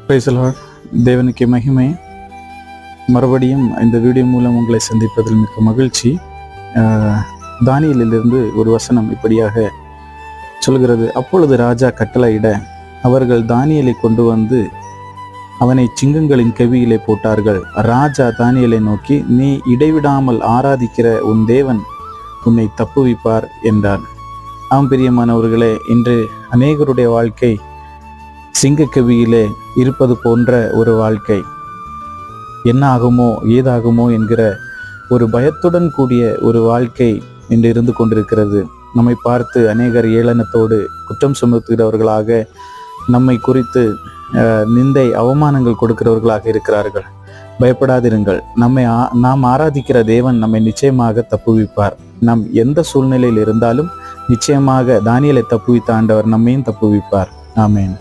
Praise the Lord. தேவனுக்கு மகிமை. மறுபடியும் இந்த வீடியோ மூலம் உங்களை சந்திப்பதில் மிக்க மகிழ்ச்சி. தானியேலிலிருந்து ஒரு வசனம் இப்படியாக சொல்கிறது. அப்பொழுது ராஜா கட்டளையிட அவர்கள் தானியேலை கொண்டு வந்து அவனை சிங்கங்களின் கெவியிலே போட்டார்கள். ராஜா தானியேலை நோக்கி, நீ இடைவிடாமல் ஆராதிக்கிற உன் தேவன் உன்னை தப்புவிப்பார் என்றார். ஆம் பிரியமானவர்களே, இன்று அநேகருடைய வாழ்க்கை சிங்கக்கவியிலே இருப்பது போன்ற ஒரு வாழ்க்கை. என்ன ஆகுமோ ஏதாகுமோ என்கிற ஒரு பயத்துடன் கூடிய ஒரு வாழ்க்கை இன்று இருந்து கொண்டிருக்கிறது. நம்மை பார்த்து அநேகர் ஏளனத்தோடு குற்றம் சுமத்துகிறவர்களாக, நம்மை குறித்து நிந்தை அவமானங்கள் கொடுக்கிறவர்களாக இருக்கிறார்கள். பயப்படாதிருங்கள். நாம் ஆராதிக்கிற தேவன் நம்மை நிச்சயமாக தப்புவிப்பார். நாம் எந்த சூழ்நிலையில் இருந்தாலும் நிச்சயமாக தானியேலை தப்புவித்த ஆண்டவர் நம்மையும் தப்புவிப்பார். ஆமென்.